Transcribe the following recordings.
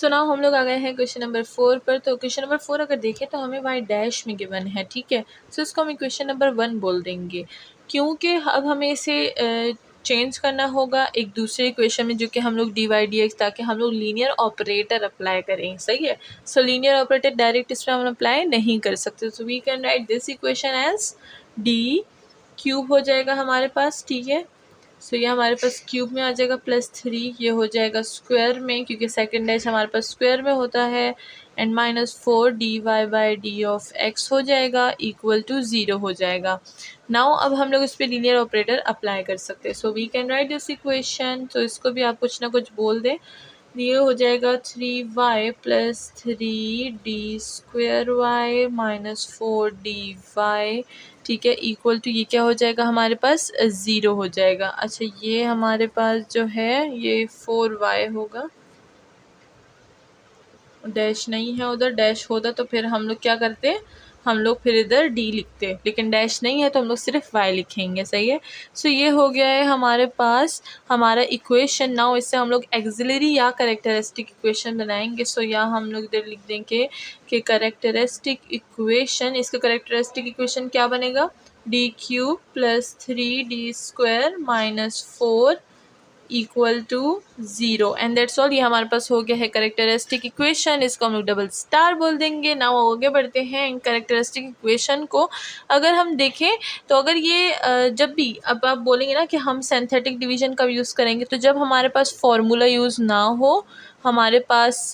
So now हम लोग आ गए हैं क्वेश्चन नंबर 4 पर। तो क्वेश्चन नंबर 4 अगर देखें तो हमें y डैश में गिवन है, ठीक है। सो इसको हम इक्वेशन नंबर 1 बोल देंगे, क्योंकि अब हमें इसे चेंज करना होगा एक दूसरे इक्वेशन में जो कि हम लोग dy dx, ताकि हम लोग लीनियर ऑपरेटर अप्लाई करें, सही है। सो लीनियर ऑपरेटर डायरेक्ट इस पर हम अप्लाई नहीं कर सकते, so we can write this equation as D cube हो जाएगा हमारे पास, ठीक है। सो ये हमारे पास क्यूब में आ जाएगा +3, ये हो जाएगा स्क्वायर में क्योंकि सेकंड डैश हमारे पास स्क्वायर में होता है, एंड -4 dy/d ऑफ x हो जाएगा इक्वल टू 0 हो जाएगा। नाउ अब हम लोग इस पर लीनियर ऑपरेटर अप्लाई कर सकते हैं, so we can write this equation. तो इसको भी आप कुछ ना कुछ बोल दें, ये हो जाएगा 3y + 3d² y -4dy, ठीक है, इक्वल टू ये क्या हो जाएगा हमारे पास 0 हो जाएगा। अच्छा, ये हमारे पास जो है ये 4y होगा, डैश नहीं है उधर, डैश होता तो फिर हम लोग क्या करते, हम लोग फिर इधर d लिखते, लेकिन डैश नहीं है तो हम लोग सिर्फ y लिखेंगे, सही है। सो ये हो गया है हमारे पास हमारा इक्वेशन। नाउ इससे हम लोग एक्सिलरी या कैरेक्टरिस्टिक इक्वेशन बनाएंगे। सो यहाँ हम लोग इधर लिख देंगे कि कैरेक्टरिस्टिक इक्वेशन, इसका कैरेक्टरिस्टिक इक्वेशन क्या बनेगा, d³ + 3d² - 4 equal to 0, and that's all. ये हमारे पास हो गया है कैरेक्टरिस्टिक इक्वेशन, इसको हम लोग डबल स्टार बोल देंगे। नाउ आगे बढ़ते हैं इन कैरेक्टरिस्टिक इक्वेशन को अगर हम देखें तो अगर ये जब भी अब आप बोलेंगे ना कि हम सिंथेटिक डिवीजन का यूज़ करेंगे, तो जब हमारे पास फॉर्मूला यूज़ ना हो, हमारे पास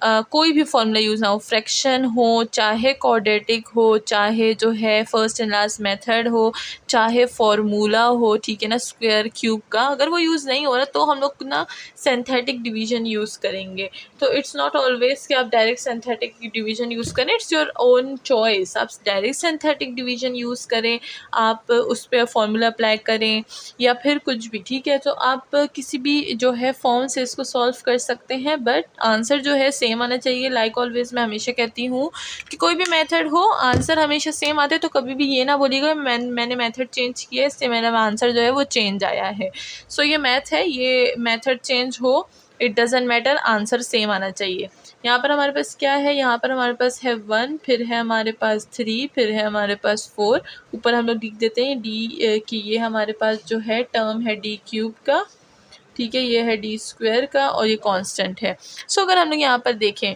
कोई भी फॉर्मूला यूज़ ना हो, फ्रैक्शन हो, चाहे क्वाड्रेटिक हो, चाहे जो है फर्स्ट एंड लास्ट मेथड हो, चाहे फॉर्मूला हो, ठीक है ना, स्क्वायर क्यूब का, अगर वो यूज़ नहीं हो रहा तो हम लोग ना सिंथेटिक डिवीजन यूज़ करेंगे। तो इट्स नॉट ऑलवेज कि आप डायरेक्ट सिंथेटिक डिवीजन यूज़ करें, इट्स योर ओन चॉइस। आप डायरेक्ट सिंथेटिक डिवीजन यूज़ करें, आप उस पर फॉर्मूला अप्लाई करें, या फिर कुछ भी, ठीक है। तो आप किसी भी जो है फॉर्म से इसको सॉल्व कर सकते हैं, बट आंसर जो है सेम आना चाहिए। लाइक ऑलवेज मैं हमेशा कहती हूँ कि कोई भी मेथड हो, आंसर हमेशा सेम आते, तो कभी भी ये ना बोलिएगा मैंने मेथड चेंज किया इससे मेरा आंसर जो है वो चेंज आया है। सो ये मैथ है, ये मेथड चेंज हो it doesn't matter, answer same आना चाहिए। यहाँ पर हमारे पास क्या है, यहाँ पर हमारे पास है 1, फिर है हमारे पास 3, फिर है हमारे पास 4, ऊपर हम लोग लिख देते हैं d कि ये हमारे पास जो है टर्म है d³ का, ठीक है, ये है d² का, और ये कांस्टेंट है। सो अगर हम लोग यहाँ पर देखें,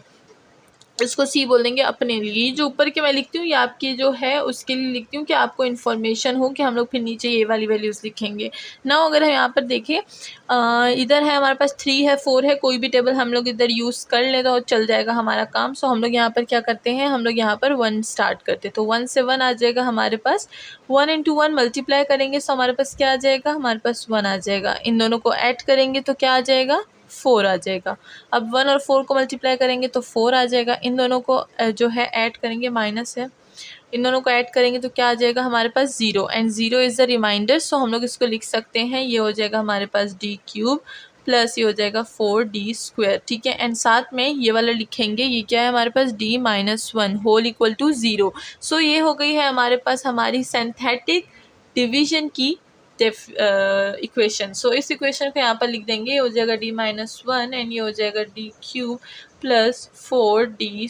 इसको सी बोल देंगे अपने लिए। जो ऊपर के मैं लिखती हूँ ये आपकी जो है उसके लिए लिखती हूँ कि आपको इन्फॉर्मेशन हो कि हम लोग फिर नीचे ये वाली वैल्यूज़ लिखेंगे ना। अगर हम यहाँ पर देखें, इधर है हमारे पास 3 है, 4 है, कोई भी टेबल हम लोग इधर यूज़ कर ले तो चल जाएगा हमारा काम। सो हम लोग यहाँ पर क्या करते हैं, हम लोग यहाँ पर 1 स्टार्ट करते, तो 1 से 1 आ जाएगा हमारे पास। 1 × 1 मल्टीप्लाई करेंगे, सो हमारे पास क्या आ जाएगा, हमारे पास 1 आ जाएगा। इन दोनों को ऐड करेंगे तो क्या आ जाएगा, 4 आ जाएगा। अब 1 और 4 को मल्टीप्लाई करेंगे तो 4 आ जाएगा। इन दोनों को जो है ऐड करेंगे, माइनस है, इन दोनों को ऐड करेंगे तो क्या आ जाएगा हमारे पास 0, एंड 0 इज़ द रिमाइंडर। सो हम लोग इसको लिख सकते हैं, ये हो जाएगा हमारे पास d³ प्लस ये हो जाएगा 4d², ठीक है। एंड साथ में ये वाला लिखेंगे, ये क्या है हमारे पास d - 1 होल इक्वल टू 0। सो ये हो गई है हमारे पास हमारी सिंथेटिक डिवीजन की इक्वेशन। सो इस इक्वेशन को यहाँ पर लिख देंगे, ये हो जाएगा d - 1 एंड ये हो जाएगा d³ प्लस 4d²।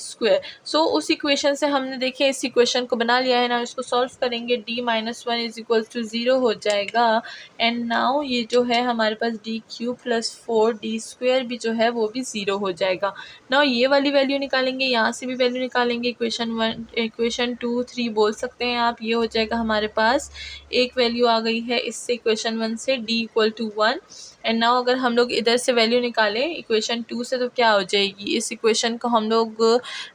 सो उस इक्वेशन से हमने देखे इस इक्वेशन को बना लिया है ना, इसको सॉल्व करेंगे, d - 1 = 0 हो जाएगा। एंड नाउ ये जो है हमारे पास d³ प्लस 4d² भी जो है वो भी 0 हो जाएगा। नाउ ये वाली वैल्यू निकालेंगे, यहाँ से भी वैल्यू निकालेंगे, इक्वेशन 2, 3 बोल सकते हैं आप। ये हो जाएगा हमारे पास एक वैल्यू आ गई है इससे इक्वेशन 1 से d = 1। एंड नाउ अगर हम लोग इधर से वैल्यू निकालें इक्वेशन 2 से, तो क्या हो जाएगी, इस इक्वेशन को हम लोग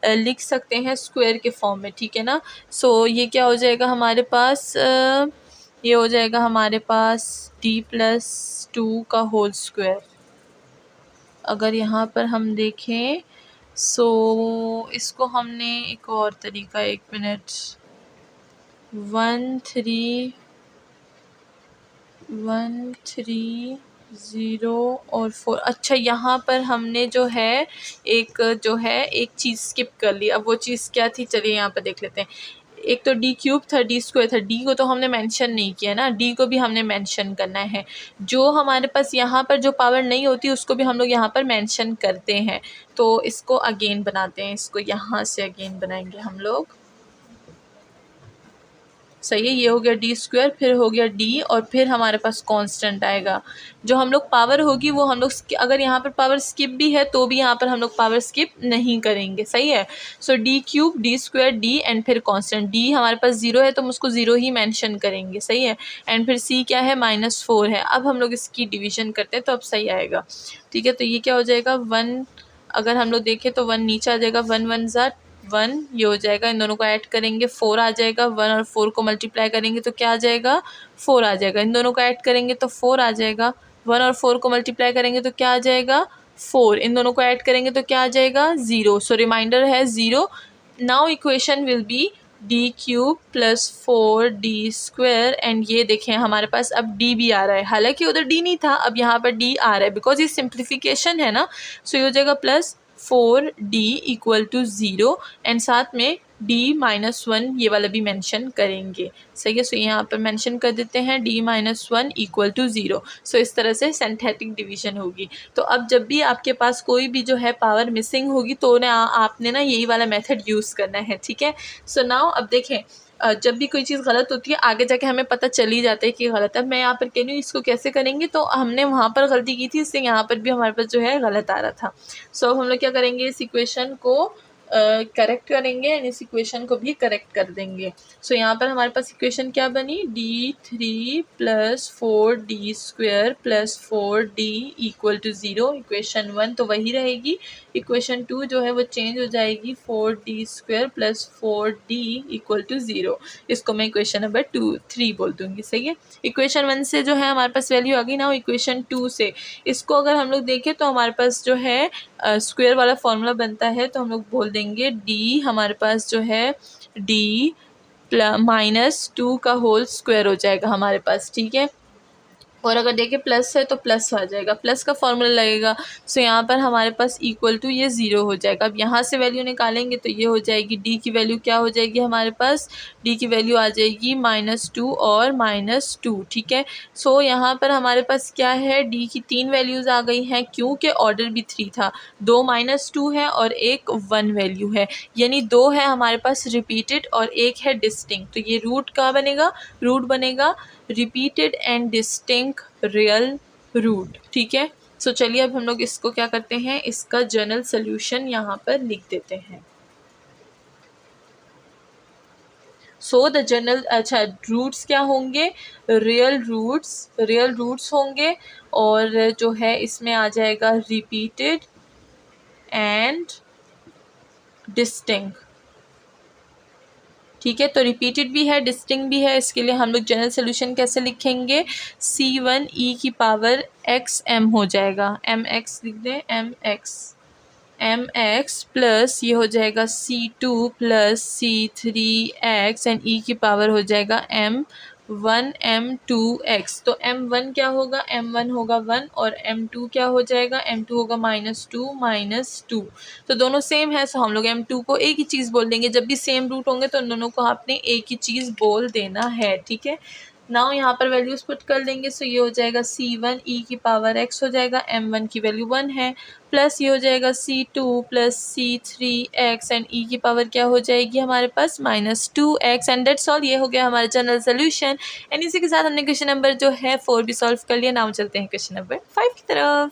लिख सकते हैं स्क्वायर के फॉर्म में, ठीक है ना। सो ये क्या हो जाएगा हमारे पास, ये हो जाएगा हमारे पास d+2 का होल स्क्वायर। अगर यहाँ पर हम देखें, सो इसको हमने एक और तरीका, 1 मिनट, 1 3 0 और 4। अच्छा, यहाँ पर हमने जो है एक चीज़ स्किप कर ली। अब वो चीज़ क्या थी, चलिए यहाँ पर देख लेते हैं। एक तो डी क्यूब था, डी स्क्वायर था, डी को तो हमने मेंशन नहीं किया ना, डी को भी हमने मेंशन करना है। जो हमारे पास यहाँ पर जो पावर नहीं होती उसको भी हम लोग यहाँ पर मेंशन करते हैं। तो इसको अगेन बनाते हैं, इसको यहाँ से अगेन बनाएंगे हम लोग। सही है, ये हो गया डी स्क्वायर, फिर हो गया डी, और फिर हमारे पास कांस्टेंट आएगा। जो हम लोग पावर होगी वो हम लोग अगर यहाँ पर पावर स्किप भी है तो भी यहाँ पर हम लोग पावर स्किप नहीं करेंगे। सही है। So D cube, D square, D and फिर कांस्टेंट। डी हमारे पास ज़ीरो है तो हम उसको ज़ीरो ही मेंशन करेंगे। सही है। एंड फिर सी क्या है, -4 है। अब हम लोग इसकी डिवीजन करते हैं तो अब सही आएगा। ठीक है, तो ये क्या हो जाएगा, 1, अगर हम लोग देखें तो 1 नीचे आ जाएगा, 1 1 ज़ा 1, ये हो जाएगा। इन दोनों को ऐड करेंगे 4 आ जाएगा। 1 और 4 को मल्टीप्लाई करेंगे तो क्या आ जाएगा, 4 आ जाएगा। इन दोनों को ऐड करेंगे तो 4 आ जाएगा। 1 और 4 को मल्टीप्लाई करेंगे तो क्या आ जाएगा, 4। इन दोनों को ऐड करेंगे तो क्या आ जाएगा, 0। सो रिमाइंडर है 0। Now equation will be D cube plus 4d square. And ये देखें हमारे पास अब d भी आ रहा है, हालांकि उधर d नहीं था, अब यहाँ पर d आ रहा है बिकॉज ये सिंप्लीफिकेशन है ना। सो ये हो जाएगा +4d इक्वल टू 0 एंड साथ में d -1 ये वाला भी मेंशन करेंगे। सही है। सो यहाँ पर मेंशन कर देते हैं d -1 इक्वल टू 0। सो इस तरह से सिंथेटिक डिवीजन होगी। तो अब जब भी आपके पास कोई भी जो है पावर मिसिंग होगी तो आपने ना यही वाला मेथड यूज़ करना है। ठीक है। सो नाउ अब देखें, जब भी कोई चीज़ गलत होती है आगे जाके हमें पता चल ही जाता है कि गलत है। मैं यहाँ पर कह रही हूँ इसको कैसे करेंगे, तो हमने वहाँ पर गलती की थी, इससे यहाँ पर भी हमारे पास जो है गलत आ रहा था। सो हम लोग क्या करेंगे, इस इक्वेशन को करेक्ट करेंगे एंड इस इक्वेशन को भी करेक्ट कर देंगे। सो यहाँ पर हमारे पास इक्वेशन क्या बनी, d3 + 4d square + 4d equal to 0। Equation 1 तो वही रहेगी। इक्वेशन 2 जो है वो चेंज हो जाएगी, 4d square + 4d equal to 0। इसको मैं इक्वेशन नंबर 3 बोल दूँगी। सही है। इक्वेशन 1 से जो है हमारे पास वैल्यू आ गई ना, इक्वेशन 2 से इसको अगर हम लोग देखें तो हमारे पास जो है स्क्वायर वाला फॉर्मूला बनता है, तो हम लोग बोल देंगे d हमारे पास जो है d -2 का होल स्क्वायर हो जाएगा हमारे पास। ठीक है। और अगर देखिए प्लस है तो प्लस आ जाएगा, प्लस का फॉर्मूला लगेगा। सो यहाँ पर हमारे पास इक्वल टू ये 0 हो जाएगा। अब यहाँ से वैल्यू निकालेंगे तो ये हो जाएगी, डी की वैल्यू क्या हो जाएगी हमारे पास, डी की वैल्यू आ जाएगी -2 और -2। ठीक है। सो यहाँ पर हमारे पास क्या है, डी की 3 वैल्यूज़ आ गई हैं क्योंकि ऑर्डर भी 3 था। 2 -2 है और एक 1 वैल्यू है, यानी 2 है हमारे पास रिपीटेड और एक है डिस्टिंक्ट। तो ये रूट का बनेगा, रूट बनेगा repeated and distinct real root. ठीक है। सो चलिए अब हम लोग इसको क्या करते हैं, इसका जनरल सोल्यूशन यहाँ पर लिख देते हैं। सो द जनरल, अच्छा रूट्स क्या होंगे, रियल रूट्स होंगे, और जो है इसमें आ जाएगा रिपीटेड एंड डिस्टिंक्ट। ठीक है। तो रिपीटेड भी है, डिस्टिंक्ट भी है। इसके लिए हम लोग जनरल सोल्यूशन कैसे लिखेंगे, c1e⁻x m हो जाएगा, mx लिख दें, mx प्लस ये हो जाएगा c2 + c3x एंड e की पावर हो जाएगा m1 m2x। तो m1 क्या होगा, m1 होगा 1 और m2 क्या हो जाएगा, m2 होगा -2 तो दोनों सेम है। सो हम लोग m2 को एक ही चीज़ बोल देंगे। जब भी सेम रूट होंगे तो उन दोनों को आपने एक ही चीज़ बोल देना है। ठीक है। नाउ यहाँ पर वैल्यूज पुट कर लेंगे। सो ये हो जाएगा c1e⁻x हो जाएगा, m1 की वैल्यू 1 है, प्लस ये हो जाएगा c2 + c3x एंड e की पावर क्या हो जाएगी हमारे पास -2x। And that's all. ये हो गया हमारा जनरल सोल्यूशन। एंड इसी के साथ हमने क्वेश्चन नंबर जो है 4 भी सॉल्व कर लिया। नाउ चलते हैं क्वेश्चन नंबर 5 की तरफ।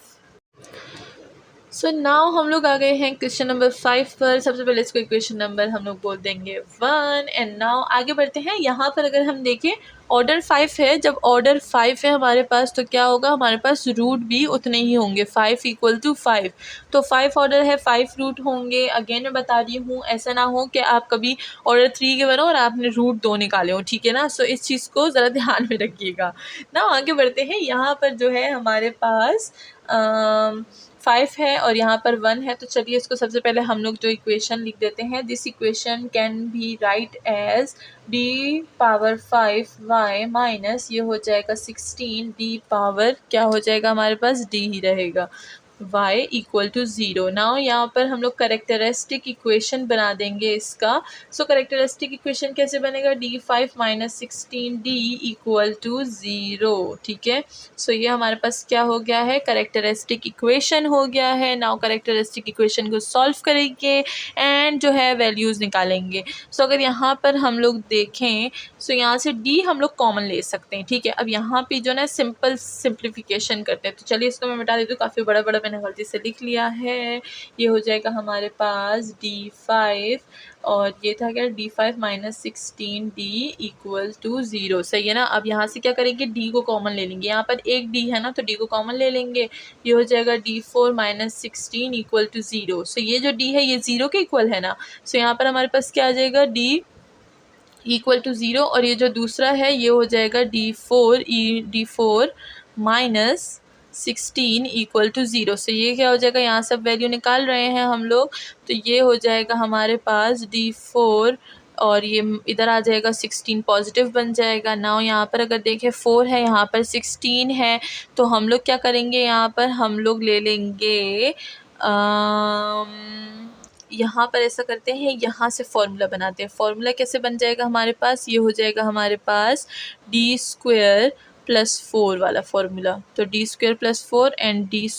सो नाउ हम लोग आ गए हैं क्वेश्चन नंबर 5 पर। सबसे पहले इसको इक्वेशन नंबर हम लोग बोल देंगे 1 एंड नाउ आगे बढ़ते हैं। यहाँ पर अगर हम देखें ऑर्डर 5 है, जब ऑर्डर 5 है हमारे पास तो क्या होगा, हमारे पास रूट भी उतने ही होंगे, 5 = 5। तो 5 ऑर्डर है, 5 रूट होंगे। अगेन मैं बता रही हूँ, ऐसा ना हो कि आप कभी ऑर्डर 3 के बनो और आपने रूट 2 निकाले हो। ठीक है ना। सो इस चीज़ को ज़रा ध्यान में रखिएगा ना। आगे बढ़ते हैं। यहाँ पर जो है हमारे पास 5 है और यहाँ पर 1 है। तो चलिए इसको सबसे पहले हम लोग जो इक्वेशन लिख देते हैं, this equation can be write as d⁵y minus ये हो जाएगा 16 d पावर क्या हो जाएगा हमारे पास d ही रहेगा y इक्वल टू 0। नाउ यहाँ पर हम लोग करेक्टरिस्टिक इक्वेशन बना देंगे इसका। सो करेक्टरिस्टिक इक्वेशन कैसे बनेगा, d5 minus 16d equal to 0। ठीक है, सो ये हमारे पास क्या हो गया है, करेक्टरिस्टिक इक्वेशन हो गया है। नाउ करेक्टरिस्टिक इक्वेशन को सॉल्व करेंगे एंड जो है वैल्यूज़ निकालेंगे। सो अगर यहाँ पर हम लोग देखें, सो यहाँ से d हम लोग कॉमन ले सकते हैं। ठीक है, अब यहाँ पे जो ना सिंपल सिंप्लीफिकेशन करते हैं, तो चलिए इसको मैं मिटा देती हूँ, काफ़ी बड़ा बड़ा मैंने गलती से लिख लिया है। ये हो जाएगा हमारे पास d5 और ये था क्या, d5 minus 16d equal to 0। सही है ना। अब यहाँ से क्या करेंगे, d को कॉमन ले लेंगे। यहाँ पर एक d है ना, तो d को कॉमन ले लेंगे। ये हो जाएगा d4 माइनस 16 इक्वल टू 0। सो ये जो d है ये 0 के इक्वल है ना। सो यहाँ पर हमारे पास क्या आ जाएगा, d इक्वल टू 0 और ये जो दूसरा है ये हो जाएगा d4 माइनस 16 इक्वल टू 0। सो ये क्या हो जाएगा, यहाँ सब वैल्यू निकाल रहे हैं हम लोग, तो ये हो जाएगा हमारे पास d4 और ये इधर आ जाएगा 16 पॉजिटिव बन जाएगा। नाउ यहाँ पर अगर देखें 4 है, यहाँ पर 16 है, तो हम लोग क्या करेंगे, यहाँ पर हम लोग ले लेंगे यहाँ पर ऐसा करते हैं, यहाँ से फॉर्मूला बनाते हैं। फॉर्मूला कैसे बन जाएगा हमारे पास, ये हो जाएगा हमारे पास d² + 4 वाला फॉर्मूला। तो d² + 4 एंड d² -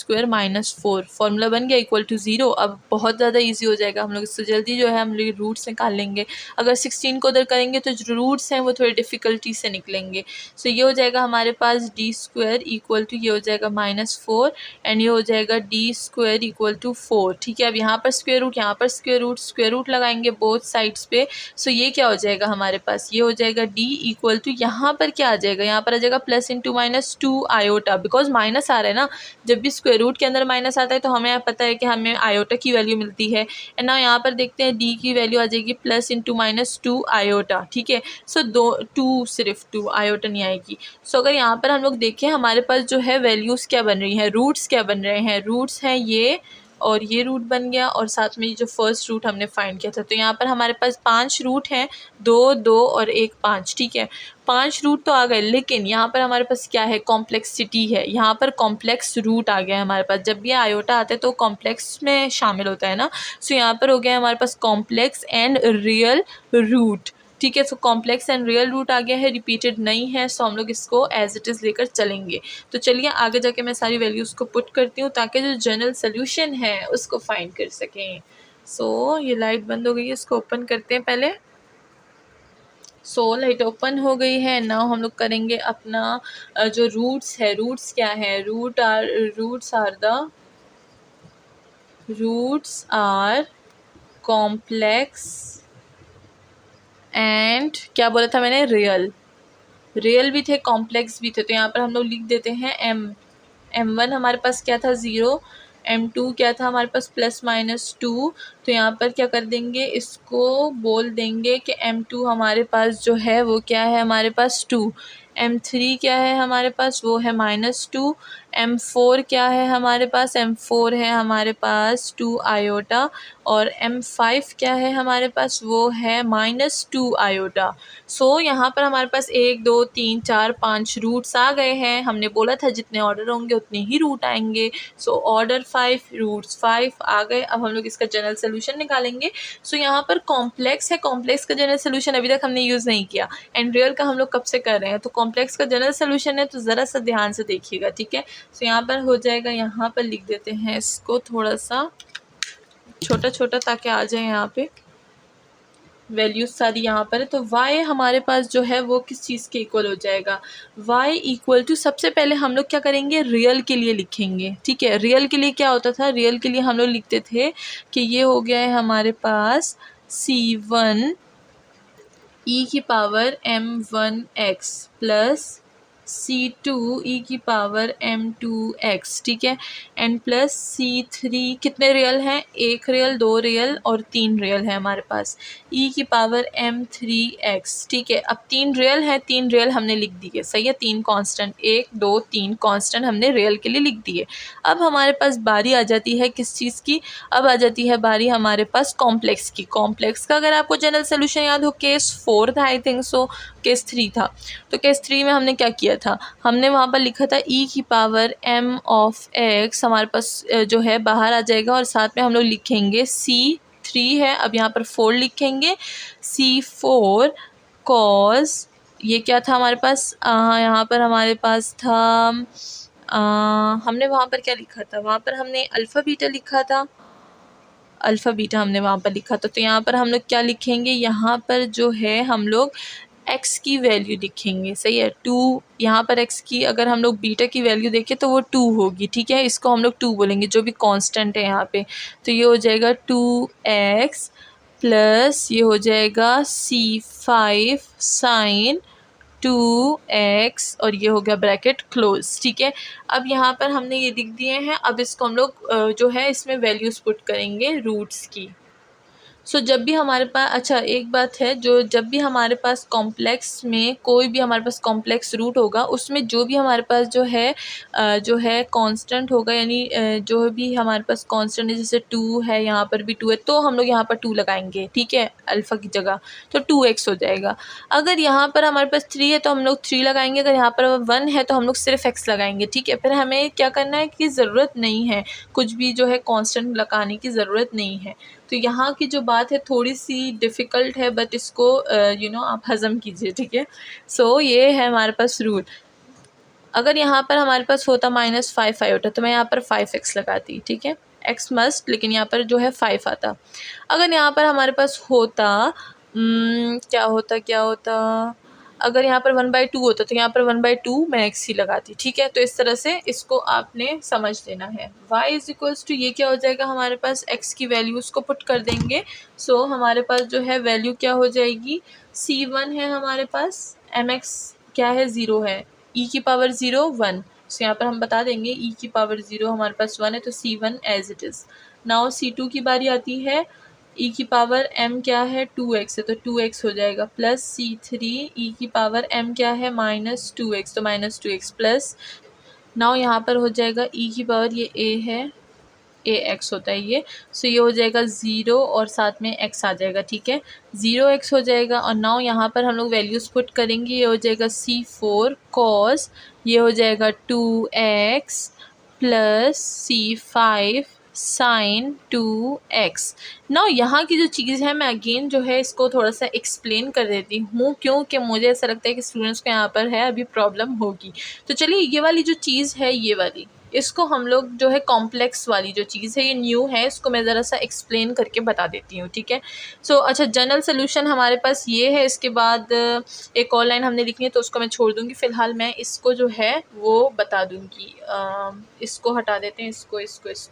4 फॉर्मूला बन गया इक्वल टू 0। अब बहुत ज़्यादा इजी हो जाएगा, हम लोग इससे जल्दी जो है हम लोग रूट्स निकाल लेंगे। अगर 16 को उधर करेंगे तो जो रूट्स हैं वो थोड़ी डिफ़िकल्टी से निकलेंगे। सो ये हो जाएगा हमारे पास d² इक्वल टू, ये हो जाएगा -4 एंड ये हो जाएगा d² इक्वल टू 4। ठीक है, अब यहाँ पर स्क्वायर रूट, यहाँ पर स्क्वायर रूट लगाएंगे बोथ साइड्स पे। सो ये क्या हो जाएगा हमारे पास, ये हो जाएगा d इक्वल टू, यहाँ पर क्या आ जाएगा, यहाँ पर आ जाएगा plus into -2 iota, because minus आ रहा है ना। जब भी स्क्वायर रूट के अंदर माइनस आता है तो हमें पता है कि हमें आयोटा की वैल्यू मिलती है। एंड ना यहाँ पर देखते हैं d की वैल्यू आ जाएगी प्लस इंटू -2 आयोटा। ठीक है, सो 2 सिर्फ 2 आयोटा नहीं आएगी। सो अगर यहाँ पर हम लोग देखें हमारे पास जो है वैल्यूज़ क्या बन रही हैं, रूट्स क्या बन रहे हैं, रूट्स हैं ये और ये रूट बन गया और साथ में ये जो फर्स्ट रूट हमने फाइंड किया था। तो यहाँ पर हमारे पास 5 रूट हैं, 2 2 और 1 5। ठीक है, 5 रूट तो आ गए, लेकिन यहाँ पर हमारे पास क्या है, कॉम्प्लेक्सिटी है। यहाँ पर कॉम्प्लेक्स रूट आ गया है हमारे पास। जब भी आयोटा आता है तो कॉम्प्लेक्स में शामिल होता है ना। सो यहाँ पर हो गया हमारे पास कॉम्प्लेक्स एंड रियल रूट। ठीक है, so complex and real root आ गया है, रिपीटेड नहीं है। सो हम लोग इसको एज इट इज़ लेकर चलेंगे। तो चलिए आगे जाके मैं सारी वैल्यूज़ को पुट करती हूँ ताकि जो जनरल सोल्यूशन है उसको फाइंड कर सकें। सो ये लाइट बंद हो गई है, इसको ओपन करते हैं पहले। सो लाइट ओपन हो गई है। नाउ हम लोग करेंगे अपना जो रूट्स है, रूट्स क्या है, रूट्स आर कॉम्प्लेक्स एंड क्या बोला था मैंने, रियल भी थे, कॉम्प्लेक्स भी थे। तो यहाँ पर हम लोग लिख देते हैं m1 हमारे पास क्या था 0, m2 क्या था हमारे पास +-2। तो यहाँ पर क्या कर देंगे, इसको बोल देंगे कि m2 हमारे पास जो है वो क्या है, हमारे पास 2। m3 क्या है हमारे पास, वो है -2। m4 क्या है हमारे पास, m4 है हमारे पास 2 आयोटा और m5 क्या है हमारे पास, वो है -2 आयोटा। सो यहाँ पर हमारे पास 1 2 3 4 5 रूट्स आ गए हैं। हमने बोला था जितने ऑर्डर होंगे उतने ही रूट आएंगे। सो ऑर्डर 5, रूट्स 5 आ गए। अब हम लोग इसका जनरल सोल्यूशन निकालेंगे। सो यहाँ पर कॉम्प्लेक्स है, कॉम्प्लेक्स का जनरल सोल्यूशन अभी तक हमने यूज़ नहीं किया एंड रियल का हम लोग कब से कर रहे हैं। तो कॉम्प्लेक्स का जनरल सोल्यूशन है, तो ज़रा सा ध्यान से देखिएगा। ठीक है, सो यहाँ पर हो जाएगा, यहाँ पर लिख देते हैं इसको थोड़ा सा छोटा छोटा ताकि आ जाए यहाँ पे वैल्यूज सारी यहाँ पर है। तो y हमारे पास जो है वो किस चीज़ के इक्वल हो जाएगा, y इक्वल टू, सबसे पहले हम लोग क्या करेंगे, रियल के लिए लिखेंगे। ठीक है, रियल के लिए क्या होता था, रियल के लिए हम लोग लिखते थे कि ये हो गया है हमारे पास c1 e⁻m1x plus c2 e⁻m2x। ठीक है, एंड प्लस c3, कितने रियल हैं, 1 रियल, 2 रियल और 3 रियल है हमारे पास, e⁻m3x। ठीक है, अब 3 रियल है, 3 रियल हमने लिख दिए। सही है, 3 कांस्टेंट, 1 2 3 कांस्टेंट हमने रियल के लिए लिख दिए। अब हमारे पास बारी आ जाती है किस चीज़ की, अब आ जाती है बारी हमारे पास कॉम्प्लेक्स की। कॉम्प्लेक्स का अगर आपको जनरल सोल्यूशन याद हो, केस 4 था आई थिंक सो, केस 3 था। तो केस 3 में हमने क्या किया था, हमने वहाँ पर लिखा था e की पावर m ऑफ x हमारे पास जो है बाहर आ जाएगा, और साथ में हम लोग लिखेंगे C3 है, अब यहाँ पर 4 लिखेंगे, C4 कॉज ये क्या था हमारे पास, यहाँ पर हमारे पास था हमने वहाँ पर क्या लिखा था, वहाँ पर हमने अल्फ़ा बीटा लिखा था, अल्फ़ा बीटा हमने वहाँ पर लिखा था। तो यहाँ पर हम लोग क्या लिखेंगे, यहाँ पर जो है हम लोग x की वैल्यू लिखेंगे, सही है। 2 यहाँ पर x की अगर हम लोग बीटा की वैल्यू देखें तो वो 2 होगी, ठीक है, इसको हम लोग 2 बोलेंगे जो भी कांस्टेंट है यहाँ पे। तो ये हो जाएगा 2x प्लस ये हो जाएगा C5 साइन 2x और ये हो गया ब्रैकेट क्लोज, ठीक है। अब यहाँ पर हमने ये लिख दिए हैं, अब इसको हम लोग जो है इसमें वैल्यूज़ पुट करेंगे रूट्स की। सो जब भी हमारे पास, अच्छा एक बात है, जो जब भी हमारे पास कॉम्प्लेक्स में कोई भी हमारे पास कॉम्प्लेक्स रूट होगा, उसमें जो भी हमारे पास जो है कांस्टेंट होगा, यानी जो भी हमारे पास कांस्टेंट है, जैसे 2 है, यहाँ पर भी 2 है, तो हम लोग यहाँ पर 2 लगाएंगे, ठीक है, अल्फ़ा की जगह, तो 2x हो जाएगा। अगर यहाँ पर हमारे पास 3 है तो हम लोग 3 लगाएंगे, अगर यहाँ पर 1 है तो हम लोग सिर्फ x लगाएंगे, ठीक है। फिर हमें क्या करना है कि ज़रूरत नहीं है कुछ भी जो है कांस्टेंट लगाने की ज़रूरत नहीं है। तो यहाँ की जो बात है थोड़ी सी डिफ़िकल्ट है, बट इसको आप हज़म कीजिए, ठीक है। सो ये है हमारे पास रूल। अगर यहाँ पर हमारे पास होता -5 होता तो मैं यहाँ पर 5x लगाती, ठीक है, x मस्ट, लेकिन यहाँ पर जो है 5 आता। अगर यहाँ पर हमारे पास होता क्या होता अगर यहाँ पर 1/2 होता तो यहाँ पर 1/2 मैं x ही लगाती, ठीक है। तो इस तरह से इसको आपने समझ लेना है। y = ये क्या हो जाएगा हमारे पास, x की वैल्यूज़ को पुट कर देंगे। सो हमारे पास जो है वैल्यू क्या हो जाएगी, C1 है हमारे पास, mx क्या है, 0 है, e की पावर 0 1, सो यहाँ पर हम बता देंगे e की पावर 0 हमारे पास 1 है, तो C1 as it is. Now C2 की बारी आती है, e की पावर m क्या है, 2x है, तो 2x हो जाएगा, प्लस C3 e की पावर m क्या है, -2x, तो -2x प्लस, नाउ यहाँ पर हो जाएगा e की पावर ये a है, ax होता है ये, सो ये हो जाएगा 0 और साथ में x आ जाएगा, ठीक है, 0x हो जाएगा। और नाउ यहाँ पर हम लोग वैल्यूज़ पुट करेंगे, ये हो जाएगा C4 cos, ये हो जाएगा 2x plus C5 sign 2x। Now यहाँ की जो चीज़ है मैं अगेन जो है इसको थोड़ा सा एक्सप्लेन कर देती हूँ, क्योंकि मुझे ऐसा लगता है कि स्टूडेंट्स को यहाँ पर है अभी प्रॉब्लम होगी। तो चलिए ये वाली जो चीज़ है, ये वाली, इसको हम लोग जो है कॉम्प्लेक्स वाली जो चीज़ है, ये न्यू है, इसको मैं ज़रा सा एक्सप्लेन करके बता देती हूँ, ठीक है। सो अच्छा, जनरल सोल्यूशन हमारे पास ये है, इसके बाद एक और लाइन हमने लिखनी है तो उसको मैं छोड़ दूँगी, फ़िलहाल मैं इसको जो है वो बता दूँगी। इसको हटा देते हैं, इसको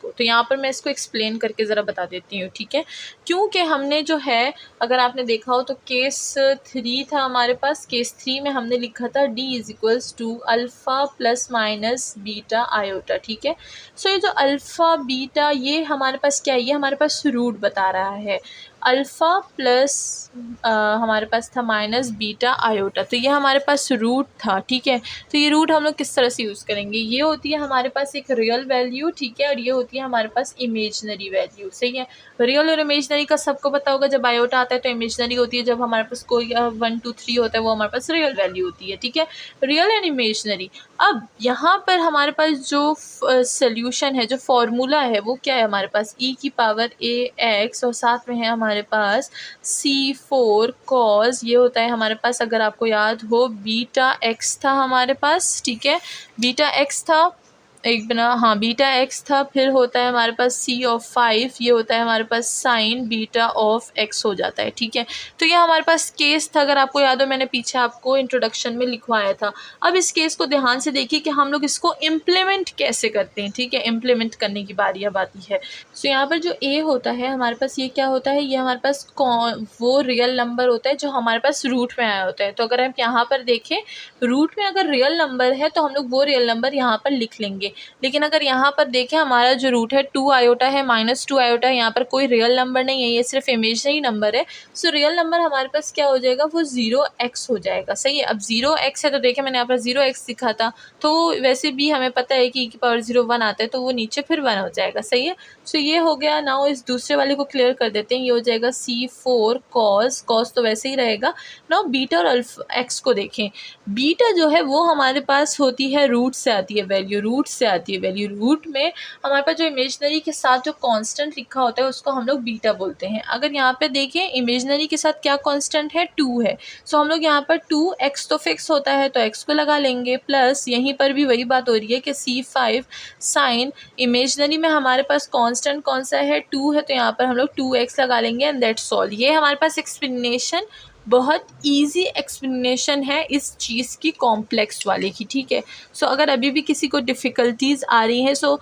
तो यहाँ पर मैं इसको एक्सप्लेन करके ज़रा बता देती हूँ, ठीक है। क्योंकि हमने जो है, अगर आपने देखा हो तो केस 3 था हमारे पास, केस 3 में हमने लिखा था D = alpha plus minus beta iota, ठीक है। सो ये जो अल्फ़ा बीटा, ये हमारे पास क्या है, ये हमारे पास रूट बता रहा है, अल्फ़ा प्लस हमारे पास था माइनस बीटा आयोटा, तो ये हमारे पास रूट था, ठीक है। तो ये रूट हम लोग किस तरह से यूज़ करेंगे, ये होती है हमारे पास एक रियल वैल्यू, ठीक है, और ये होती है हमारे पास इमेजनरी वैल्यू, सही है। रियल और इमेजनरी का सबको पता होगा, जब आयोटा आता है तो इमेजनरी होती है, जब हमारे पास कोई 1 2 3 होता है वो हमारे पास रियल वैल्यू होती है, ठीक है, रियल एंड इमेजनरी। अब यहाँ पर हमारे पास जो सोल्यूशन है, जो फॉर्मूला है, वो क्या है हमारे पास, e की पावर ax और साथ में है हमारे पास C4 cos, ये होता है हमारे पास, अगर आपको याद हो, बीटा x था हमारे पास, ठीक है, बीटा x था, एक बिना, हाँ, बीटा x था, फिर होता है हमारे पास C(5), ये होता है हमारे पास साइन बीटा ऑफ x हो जाता है, ठीक है। तो ये हमारे पास केस था, अगर आपको याद हो मैंने पीछे आपको इंट्रोडक्शन में लिखवाया था। अब इस केस को ध्यान से देखिए कि हम लोग इसको इम्प्लीमेंट कैसे करते हैं, ठीक है, इम्प्लीमेंट करने की बारी अब आती है। सो यहाँ पर जो a होता है हमारे पास, ये क्या होता है, ये हमारे पास वो रियल नंबर होता है जो हमारे पास रूट में आया होता है। तो अगर आप यहाँ पर देखें, रूट में अगर रियल नंबर है तो हम लोग वो रियल नंबर यहाँ पर लिख लेंगे। लेकिन अगर यहाँ पर देखें हमारा जो रूट है 2 आयोटा है, -2 आयोटा है, यहाँ पर कोई रियल नंबर नहीं है, ये सिर्फ इमेजिनरी नंबर है। सो रियल नंबर हमारे पास क्या हो जाएगा, वो 0x हो जाएगा। सही है, अब 0x है तो देखें मैंने यहाँ पर 0x लिखा था, तो वैसे भी हमें पता है कि e⁻0 1 आता है, तो वो नीचे फिर 1 हो जाएगा। सही है, सो ये हो गया। नाउ इस दूसरे वाले को क्लियर कर देते हैं, ये हो जाएगा C4 cos तो वैसे ही रहेगा। नाउ बीटा और अल्फा x को देखें, बीटा जो है वो हमारे पास होती है रूट से आती है वैल्यू, रूट से आती है वैल्यू। रूट में हमारे पास जो इमेजनरी के साथ जो कांस्टेंट लिखा होता है उसको हम लोग बीटा बोलते हैं। अगर यहाँ पे देखें इमेजनरी के साथ क्या कांस्टेंट है, 2 है, सो हम लोग यहाँ पर 2x तो फिक्स होता है तो x को लगा लेंगे, प्लस यहीं पर भी वही बात हो रही है कि C5 साइन इमेजनरी में हमारे पास कांस्टेंट कौन सा है, 2 है, तो यहाँ पर हम लोग 2x लगा लेंगे एंड दैट्स ऑल। ये हमारे पास एक्सप्लेनेशन, बहुत इजी एक्सप्लेनेशन है इस चीज़ की, कॉम्प्लेक्स वाले की। ठीक है, सो अगर अभी भी किसी को डिफ़िकल्टीज़ आ रही हैं सो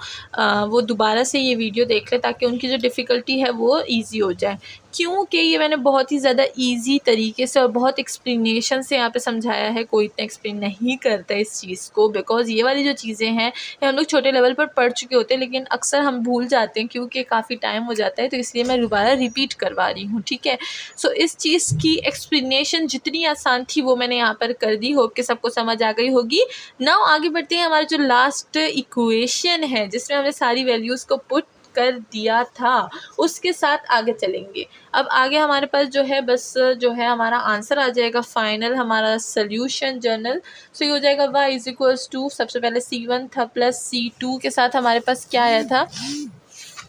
वो दोबारा से ये वीडियो देख ले ताकि उनकी जो डिफ़िकल्टी है वो इजी हो जाए, क्योंकि ये मैंने बहुत ही ज़्यादा इजी तरीके से और बहुत एक्सप्लेनेशन से यहाँ पे समझाया है। कोई इतना एक्सप्लेन नहीं करता इस चीज़ को, बिकॉज़ ये वाली जो चीज़ें हैं ये हम लोग छोटे लेवल पर पढ़ चुके होते हैं, लेकिन अक्सर हम भूल जाते हैं क्योंकि काफ़ी टाइम हो जाता है, तो इसलिए मैं दोबारा रिपीट करवा रही हूँ। ठीक है, सो इस चीज़ की एक्सप्लेनेशन जितनी आसान थी वो मैंने यहाँ पर कर दी, होप कि सबको समझ आ गई होगी। नाउ आगे बढ़ते हैं, हमारा जो लास्ट इक्वेशन है जिसमें हमने सारी वैल्यूज़ को पुट कर दिया था उसके साथ आगे चलेंगे। अब आगे हमारे पास जो है बस जो है हमारा आंसर आ जाएगा फाइनल, हमारा सोल्यूशन जर्नल। सो ये हो जाएगा y इज इक्वल्स टू, सबसे पहले C1 था प्लस C2 के साथ हमारे पास क्या आया था,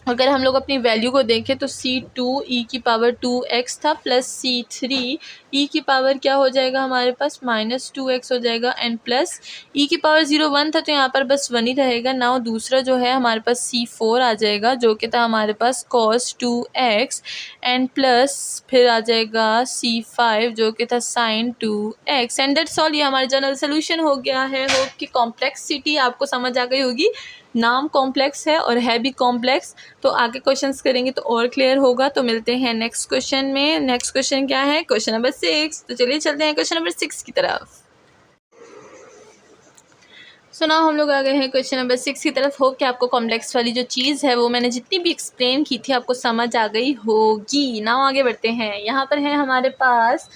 अगर हम लोग अपनी वैल्यू को देखें तो C2 e⁻2x था प्लस C3 e⁻ क्या हो जाएगा हमारे पास, -2x हो जाएगा, एंड प्लस e⁻0 1 था तो यहाँ पर बस 1 ही रहेगा। नाउ दूसरा जो है हमारे पास C4 आ जाएगा जो कि था हमारे पास cos 2x, एंड प्लस फिर आ जाएगा C5 जो कि था sin 2x, and that's all. ये हमारा जनरल सोल्यूशन हो गया है। होप कि कॉम्प्लेक्सिटी आपको समझ आ गई होगी, नाम कॉम्प्लेक्स है और है भी कॉम्प्लेक्स, तो आगे क्वेश्चंस करेंगे तो और क्लियर होगा। तो मिलते हैं नेक्स्ट क्वेश्चन में। नेक्स्ट क्वेश्चन क्या है, क्वेश्चन नंबर 6। तो चलिए चलते हैं क्वेश्चन नंबर 6 की तरफ। सो नाउ हम लोग आ गए हैं क्वेश्चन नंबर 6 की तरफ। होप कि आपको कॉम्प्लेक्स वाली जो चीज़ है वो मैंने जितनी भी एक्सप्लेन की थी आपको समझ आ गई होगी। नाउ आगे बढ़ते हैं, यहाँ पर है हमारे पास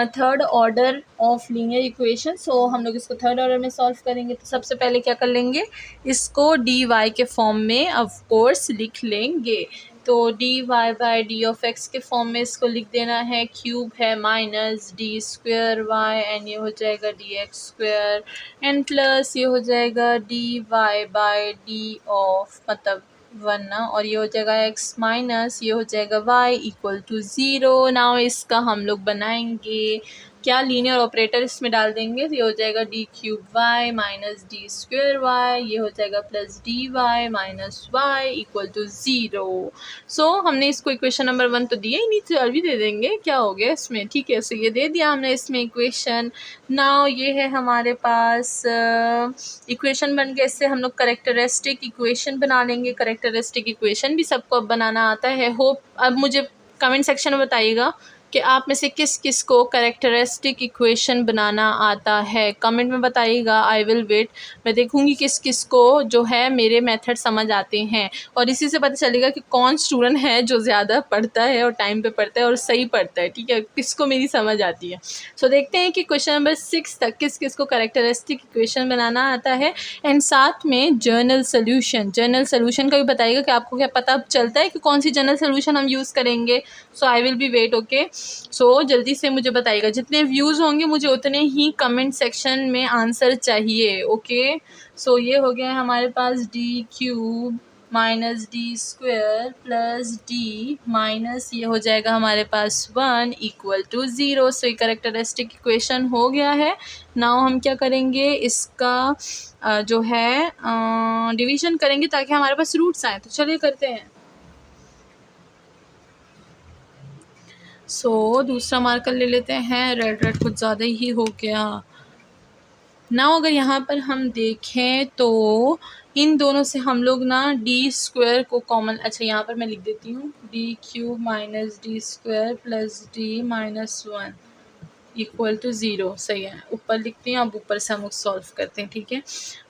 third order of linear equation. So हम लोग इसको थर्ड ऑर्डर में सॉल्व करेंगे। तो सबसे पहले क्या कर लेंगे, इसको डी वाई के फॉर्म में ऑफ कोर्स लिख लेंगे। तो D Y by D of X के फॉर्म में इसको लिख देना है, क्यूब है minus D square Y, and ये हो जाएगा D X square, and plus ये हो जाएगा D Y by D of मतलब 1 ना, और ये हो जाएगा x माइनस ये हो जाएगा y इक्वल टू 0। नाउ इसका हम लोग बनाएंगे क्या, लीनियर ऑपरेटर इसमें डाल देंगे, तो ये हो जाएगा D cube Y minus D square Y, ये हो जाएगा plus D Y minus Y equal to 0। सो हमने इसको इक्वेशन नंबर 1 तो दिया ही नहीं, तो और भी दे देंगे, क्या हो गया इसमें। ठीक है, सो ये दे दिया हमने इसमें इक्वेशन। नाउ ये है हमारे पास इक्वेशन बन गया, इससे हम लोग करेक्टरिस्टिक इक्वेशन बना लेंगे। करेक्टरिस्टिक इक्वेशन भी सबको अब बनाना आता है। होप अब मुझे कमेंट सेक्शन में बताइएगा कि आप में से किस किस को करेक्टरिस्टिक इक्वेशन बनाना आता है, कमेंट में बताइएगा। आई विल वेट, मैं देखूंगी किस किस को जो है मेरे मेथड समझ आते हैं, और इसी से पता चलेगा कि कौन स्टूडेंट है जो ज़्यादा पढ़ता है और टाइम पे पढ़ता है और सही पढ़ता है। ठीक है, किसको मेरी समझ आती है। सो देखते हैं कि क्वेश्चन नंबर 6 तक किस किस को करेक्टरिस्टिक इक्वेशन बनाना आता है, एंड साथ में जर्नल सोल्यूशन का भी बताइएगा कि आपको क्या पता चलता है कि कौन सी जर्नल सोल्यूशन हम यूज़ करेंगे। So I will be wait. Okay, so जल्दी से मुझे बताइएगा, जितने व्यूज़ होंगे मुझे उतने ही कमेंट सेक्शन में आंसर चाहिए। ओके, सो ये हो गया है हमारे पास D cube minus D square plus D minus ये हो जाएगा हमारे पास 1 इक्वल टू 0। सो ये करेक्टरिस्टिक इक्वेशन हो गया है। नाउ हम क्या करेंगे, इसका जो है डिवीज़न करेंगे ताकि हमारे पास रूट्स आए। तो चलिए करते हैं। सो दूसरा मार्कर ले लेते हैं, रेड कुछ ज़्यादा ही हो गया। नाउ अगर यहाँ पर हम देखें तो इन दोनों से हम लोग ना डी स्क्वायर को कॉमन, अच्छा यहाँ पर मैं लिख देती हूँ D cube minus D square plus D minus 1। Equal to zero, सही है। ऊपर लिखते हैं, अब ऊपर से हम लोग सॉल्व करते हैं, ठीक है।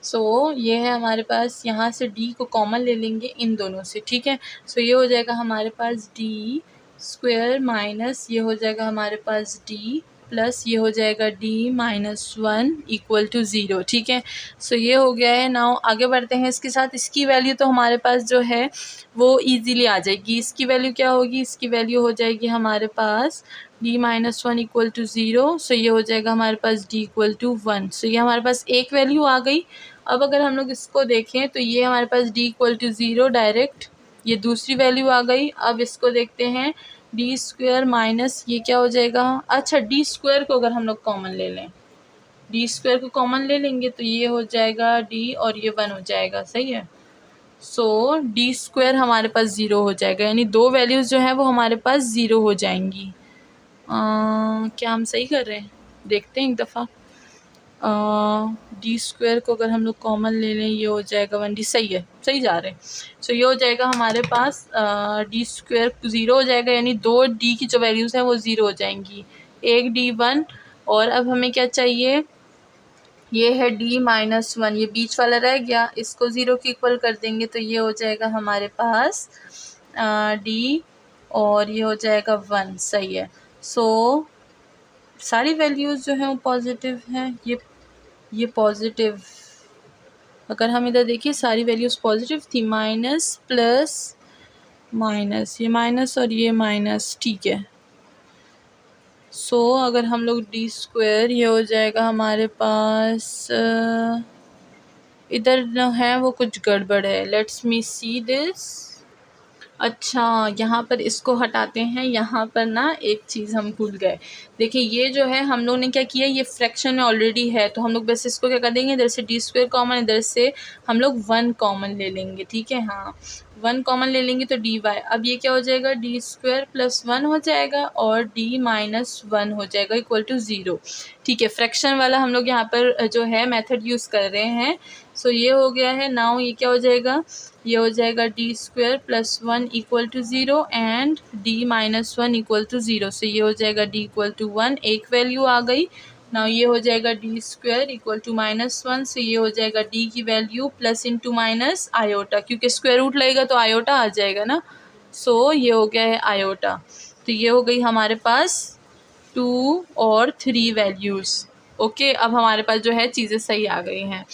सो ये है हमारे पास, यहाँ से डी को कॉमन ले लेंगे इन दोनों से, ठीक है। सो ये हो जाएगा हमारे पास डी स्क्वायर माइनस ये हो जाएगा हमारे पास डी प्लस ये हो जाएगा D minus one equal to zero, ठीक है। सो ये हो गया है। नाउ आगे बढ़ते हैं इसके साथ। इसकी वैल्यू तो हमारे पास जो है वो इजीली आ जाएगी। इसकी वैल्यू क्या होगी, इसकी वैल्यू हो जाएगी हमारे पास d minus one equal to zero. So ये हो जाएगा हमारे पास d equal to one. So ये हमारे पास एक वैल्यू आ गई। अब अगर हम लोग इसको देखें तो ये हमारे पास d equal to zero direct, ये दूसरी वैल्यू आ गई। अब इसको देखते हैं, डी स्क्वायर माइनस ये क्या हो जाएगा, अच्छा डी स्क्वायर को अगर हम लोग कॉमन ले लें, डी स्क्वायर को कॉमन ले लेंगे तो ये हो जाएगा डी और ये वन हो जाएगा, सही है। सो डी स्क्वायर हमारे पास ज़ीरो हो जाएगा, यानी दो वैल्यूज़ जो हैं वो हमारे पास ज़ीरो हो जाएंगी। क्या हम सही कर रहे हैं, देखते हैं एक दफ़ा। डी स्क्वायर को अगर हम लोग कॉमन ले लें ये हो जाएगा वन डी, सही है, सही जा रहे हैं। सो ये हो जाएगा हमारे पास डी स्क्वायर ज़ीरो हो जाएगा, यानी दो डी की जो वैल्यूज़ हैं वो ज़ीरो हो जाएंगी, एक डी वन। और अब हमें क्या चाहिए, ये है d माइनस वन, ये बीच वाला रह गया, इसको ज़ीरो के इक्वल कर देंगे तो ये हो जाएगा हमारे पास d और ये हो जाएगा वन, सही है। सो सारी वैल्यूज़ जो हैं वो पॉजिटिव हैं, ये पॉजिटिव, अगर हम इधर देखिए सारी वैल्यूज़ पॉजिटिव थी, माइनस प्लस माइनस, ये माइनस और ये माइनस, ठीक है। सो अगर हम लोग डी स्क्वायर ये हो जाएगा हमारे पास इधर न है वो कुछ गड़बड़ है, लेट्स मी सी दिस। अच्छा यहाँ पर इसको हटाते हैं, यहाँ पर ना एक चीज़ हम भूल गए। देखिए ये जो है हम लोग ने क्या किया, ये फ्रैक्शन में ऑलरेडी है तो हम लोग बस इसको क्या कर देंगे, इधर से डी स्क्वायर कॉमन, इधर से हम लोग वन कॉमन ले लेंगे, ठीक है। हाँ वन कॉमन ले लेंगे तो डी वाई, अब ये क्या हो जाएगा, डी स्क्वायर प्लस वन हो जाएगा और डी माइनस वन हो जाएगा इक्वल टू ज़ीरो, ठीक है। फ्रैक्शन वाला हम लोग यहाँ पर जो है मेथड यूज़ कर रहे हैं। सो ये हो गया है। नाउ ये क्या हो जाएगा, ये हो जाएगा D square plus one equal to zero and D minus one equal to zero. So ये हो जाएगा डी इक्वल टू वन, एक वैल्यू आ गई। नाउ ये हो जाएगा D square equal to minus one, so ये हो जाएगा डी की value plus into minus iota, क्योंकि स्क्वायर रूट लगेगा तो आयोटा आ जाएगा ना। सो ये हो गया है आयोटा। तो ये हो गई हमारे पास टू और थ्री वैल्यूज़। ओके अब हमारे पास जो है चीज़ें सही आ गई हैं।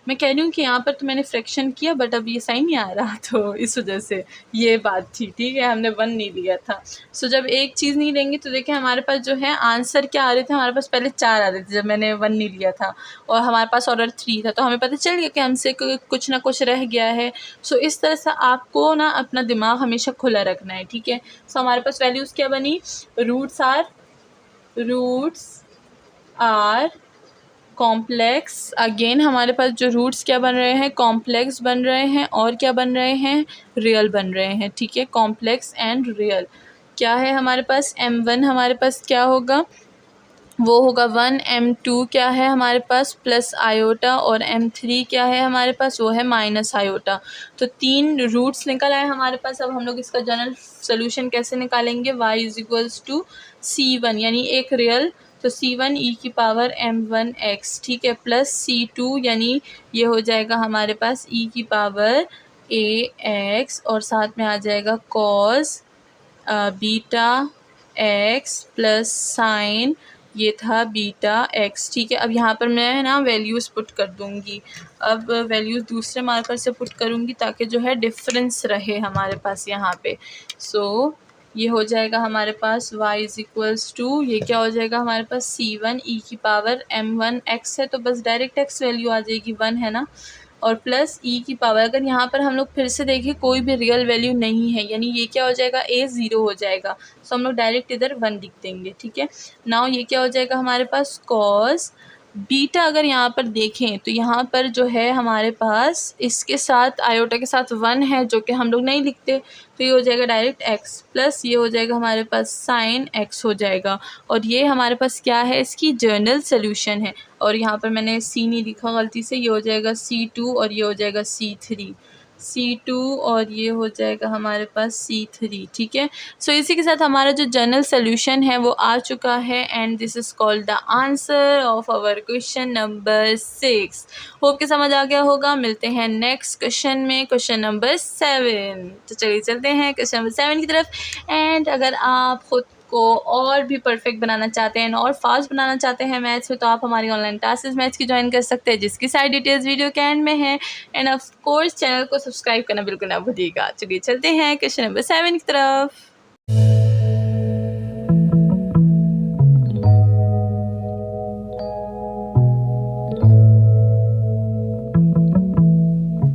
मैं कह रही हूँ कि यहाँ पर तो मैंने फ्रैक्शन किया बट अब ये सही नहीं आ रहा, तो इस वजह से ये बात थी, ठीक है, हमने वन नहीं लिया था। सो जब एक चीज़ नहीं लेंगे तो देखिए हमारे पास जो है आंसर क्या आ रहे थे, हमारे पास पहले चार आ रहे थे जब मैंने वन नहीं लिया था, और हमारे पास ऑर्डर थ्री था, तो हमें पता चल गया कि हमसे कुछ ना कुछ रह गया है। सो इस तरह से आपको ना अपना दिमाग हमेशा खुला रखना है, ठीक है। सो हमारे पास वैल्यूज़ क्या बनी, रूट्स आर कॉम्प्लेक्स, अगेन हमारे पास जो रूट्स क्या बन रहे हैं, कॉम्प्लेक्स बन रहे हैं और क्या बन रहे हैं, रियल बन रहे हैं, ठीक है। कॉम्प्लेक्स एंड रियल क्या है हमारे पास, m1 हमारे पास क्या होगा, वो होगा वन, m2 क्या है हमारे पास प्लस आयोटा, और m3 क्या है हमारे पास, वो है माइनस आयोटा। तो तीन रूट्स निकल आए हमारे पास। अब हम लोग इसका जनरल सोल्यूशन कैसे निकालेंगे, y is equals to c1, यानी एक रियल, तो c1 e की पावर m1x, ठीक है, प्लस c2 यानी ये हो जाएगा हमारे पास e की पावर ax, और साथ में आ जाएगा cos beta x plus sign ये था बीटा x, ठीक है। अब यहाँ पर मैं ना वैल्यूज़ पुट कर दूँगी, अब वैल्यूज़ दूसरे मार्कर से पुट करूँगी ताकि जो है डिफरेंस रहे हमारे पास यहाँ पे। सो ये हो जाएगा हमारे पास y इज़ इक्वल्स टू, ये क्या हो जाएगा हमारे पास c1 e की पावर m1x है, तो बस डायरेक्ट x वैल्यू आ जाएगी, वन है ना, और प्लस e की पावर, अगर यहाँ पर हम लोग फिर से देखें कोई भी रियल वैल्यू नहीं है, यानी ये क्या हो जाएगा, a ज़ीरो हो जाएगा, सो हम लोग डायरेक्ट इधर वन लिख देंगे, ठीक है। नाउ ये क्या हो जाएगा हमारे पास cos बीटा, अगर यहाँ पर देखें तो यहाँ पर जो है हमारे पास इसके साथ आयोटा के साथ वन है जो कि हम लोग नहीं लिखते, तो ये हो जाएगा डायरेक्ट x, प्लस ये हो जाएगा हमारे पास साइन x हो जाएगा, और ये हमारे पास क्या है, इसकी जनरल सोल्यूशन है, और यहाँ पर मैंने c नहीं लिखा गलती से, ये हो जाएगा c2 और ये हो जाएगा c3, C2 और ये हो जाएगा हमारे पास C3। ठीक है, सो इसी के साथ हमारा जो जनरल सोल्यूशन है वो आ चुका है and this is called the answer of our question number 6। Hope के समझ आ गया होगा। मिलते हैं नेक्स्ट क्वेश्चन में, क्वेश्चन नंबर 7। तो चलिए चलते हैं क्वेश्चन नंबर 7 की तरफ। एंड अगर आप खुद को और भी परफेक्ट बनाना चाहते हैं और फास्ट बनाना चाहते हैं मैथ्स में, तो आप हमारी ऑनलाइन क्लासेस मैथ्स की ज्वाइन कर सकते हैं, जिसकी सारी डिटेल्स वीडियो के एंड में है। एंड ऑफ कोर्स चैनल को सब्सक्राइब करना बिल्कुल ना भूलिएगा। चलिए चलते हैं क्वेश्चन नंबर 7 की तरफ।